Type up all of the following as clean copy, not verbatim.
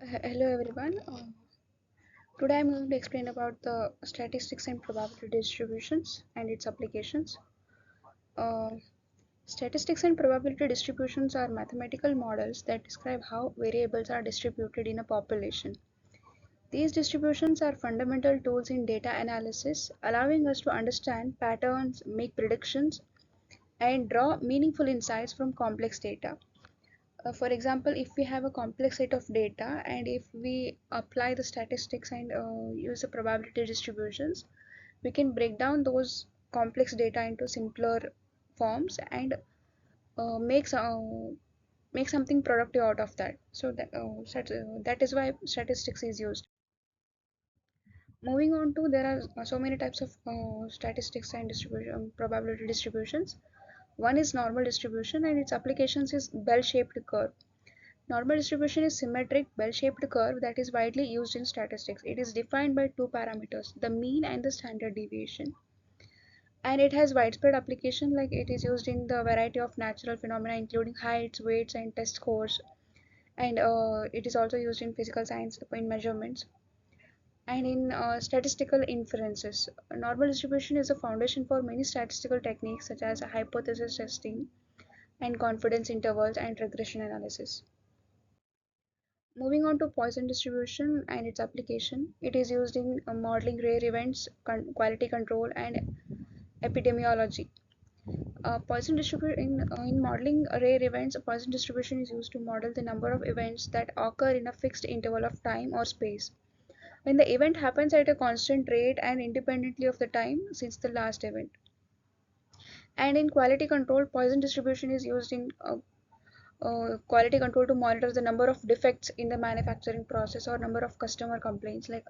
Hello everyone. Today I'm going to explain about the statistics and probability distributions and its applications. Uh, Statistics and probability distributions are mathematical models that describe how variables are distributed in a population. These distributions are fundamental tools in data analysis, allowing us to understand patterns, make predictions, and draw meaningful insights from complex data. For example, if we have a complex set of data and if we apply the statistics and use the probability distributions, we can break down those complex data into simpler forms and make something productive out of that. That is why statistics is used. Moving on to, there are so many types of statistics and distribution probability distributions. One is normal distribution, and its applications is bell-shaped curve. Normal distribution is symmetric bell-shaped curve that is widely used in statistics. It is defined by two parameters, the mean and the standard deviation. And it has widespread application, like it is used in the variety of natural phenomena including heights, weights, and test scores. And it is also used in physical science in measurements and in statistical inferences. Normal distribution is a foundation for many statistical techniques such as hypothesis testing and confidence intervals and regression analysis. Moving on to Poisson distribution and its application, it is used in modeling rare events, quality control, and epidemiology. In modeling rare events, Poisson distribution is used to model the number of events that occur in a fixed interval of time or space. When the event happens at a constant rate and independently of the time since the last event. And in quality control, Poisson distribution is used in quality control to monitor the number of defects in the manufacturing process or number of customer complaints. Like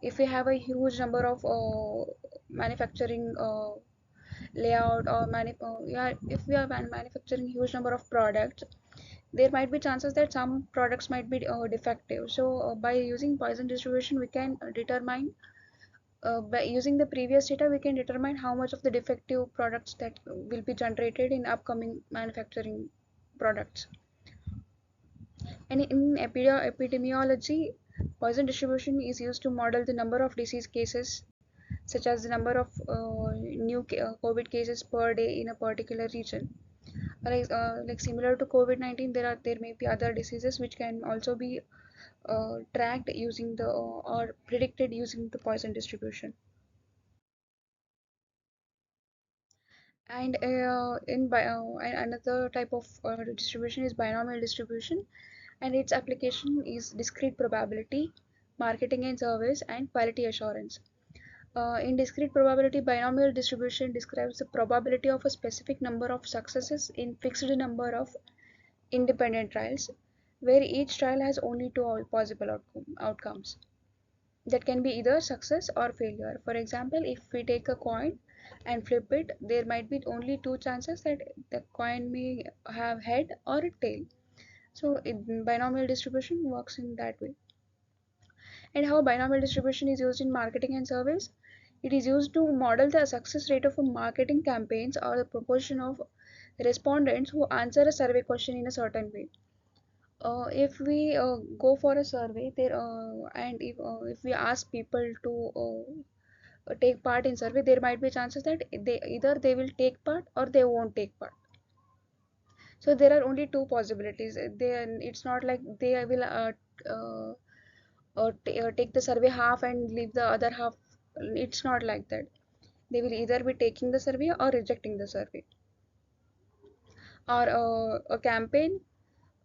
if we have a huge number of manufacturing layout or yeah, if we are manufacturing huge number of products, there might be chances that some products might be defective. So by using Poisson distribution, we can determine by using the previous data, we can determine how much of the defective products that will be generated in upcoming manufacturing products. And in epidemiology, Poisson distribution is used to model the number of disease cases, such as the number of COVID cases per day in a particular region. Like similar to COVID-19, there may be other diseases which can also be tracked using the or predicted using the Poisson distribution. And another type of distribution is binomial distribution, and its application is discrete probability, marketing and service, and quality assurance. In discrete probability, binomial distribution describes the probability of a specific number of successes in fixed number of independent trials, where each trial has only two possible outcomes that can be either success or failure. For example, if we take a coin and flip it, there might be only two chances that the coin may have head or a tail. So binomial distribution works in that way. And how binomial distribution is used in marketing and service? It is used to model the success rate of a marketing campaigns or the proportion of respondents who answer a survey question in a certain way. If we go for a survey there and if we ask people to take part in survey, there might be chances that they will take part or they won't take part. So there are only two possibilities. It's not like they will uh, take the survey half and leave the other half. It's not like that. They will either be taking the survey or rejecting the survey. Or a campaign,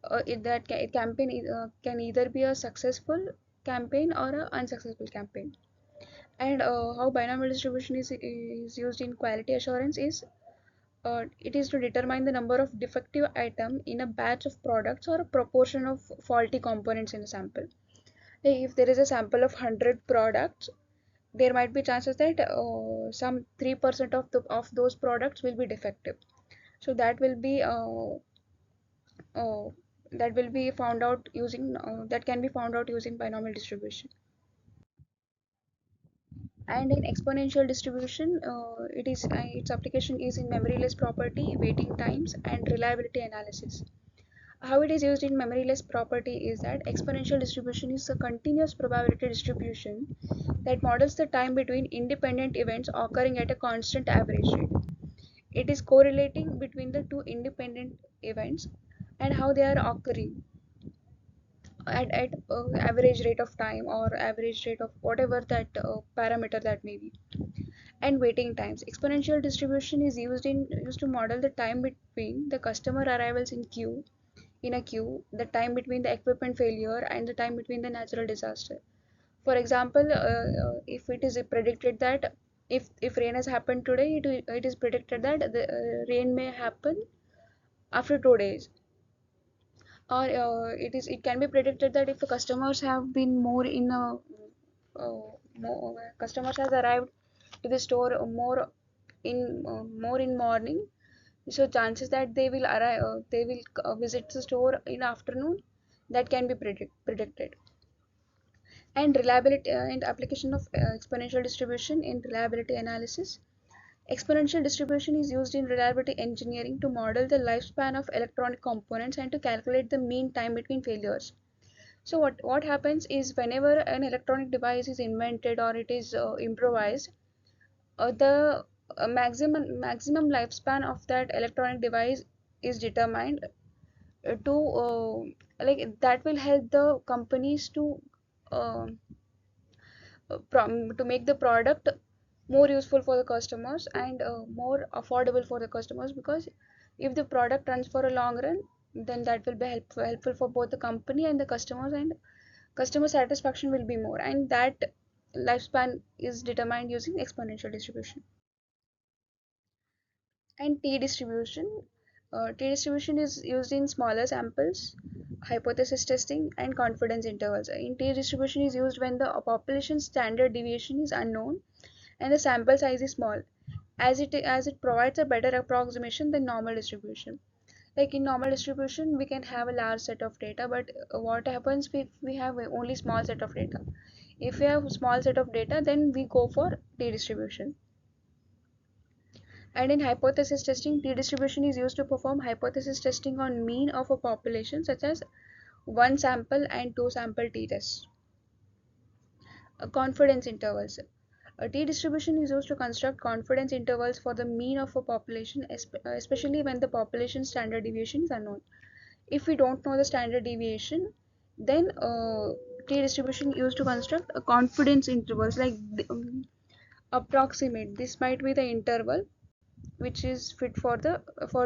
can either be a successful campaign or an unsuccessful campaign. And how binomial distribution is used in quality assurance is it is to determine the number of defective item in a batch of products or a proportion of faulty components in a sample. If there is a sample of 100 products, there might be chances that some 3% of those products will be defective. So uh, that will be found out using that can be found out using binomial distribution. And in exponential distribution, its application is in memoryless property, waiting times, and reliability analysis. How it is used in memoryless property is that exponential distribution is a continuous probability distribution that models the time between independent events occurring at a constant average rate. It is correlating between the two independent events and how they are occurring at average rate of time or average rate of whatever that parameter that may be. And waiting times. Exponential distribution is used to model the time between the customer arrivals in a queue, the time between the equipment failure, and the time between the natural disaster. For example, if it is predicted that if rain has happened today, it is predicted that the rain may happen after 2 days. Or it can be predicted that if the customers have been more in a customers has arrived to the store more in morning, so chances that they will arrive they will visit the store in afternoon, that can be predicted. And reliability and application of exponential distribution in reliability analysis. Exponential distribution is used in reliability engineering to model the lifespan of electronic components and to calculate the mean time between failures. So what happens is whenever an electronic device is invented or it is improvised, the maximum lifespan of that electronic device is determined to like that will help the companies uh, to make the product more useful for the customers and more affordable for the customers, because if the product runs for a long run, then that will be helpful for both the company and the customers, and customer satisfaction will be more, and that lifespan is determined using exponential distribution. And t distribution. T distribution is used in smaller samples, hypothesis testing, and confidence intervals. In t distribution is used when the population standard deviation is unknown and the sample size is small, as it provides a better approximation than normal distribution. Like in normal distribution we can have a large set of data, but what happens if we have only small set of data? If we have small set of data, then we go for t distribution. And in hypothesis testing, t distribution is used to perform hypothesis testing on mean of a population, such as one sample and two sample t tests. Confidence intervals. A t distribution is used to construct confidence intervals for the mean of a population, especially when the population standard deviation is unknown. If we don't know the standard deviation, then t distribution used to construct a confidence intervals, like approximate. This might be the interval which is fit for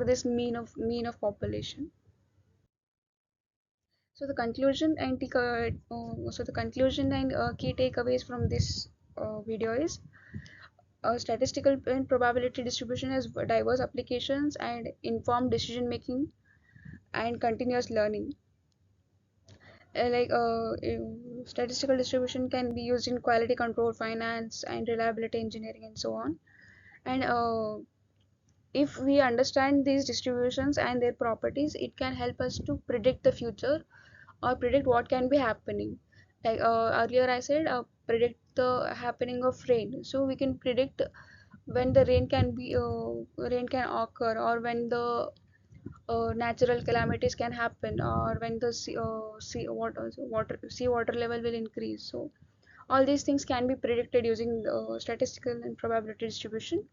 this mean of population. So the conclusion and key takeaways from this video is statistical and probability distribution has diverse applications and informed decision making and continuous learning. Statistical distribution can be used in quality control, finance, and reliability engineering, and so on. And if we understand these distributions and their properties, it can help us to predict the future or predict what can be happening. Like earlier I said, predict the happening of rain. So we can predict when the rain can occur, or when the natural calamities can happen, or when the sea water level will increase. So all these things can be predicted using statistical and probability distribution.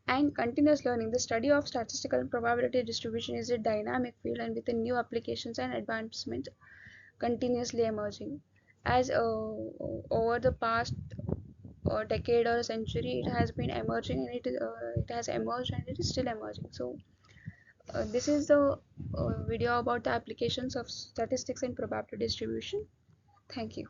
And continuous learning. The study of statistical and probability distribution is a dynamic field, and with the new applications and advancements continuously emerging. As over the past decade or a century, it has been emerging, and it has emerged and it is still emerging. So this is the video about the applications of statistics and probability distribution. Thank you.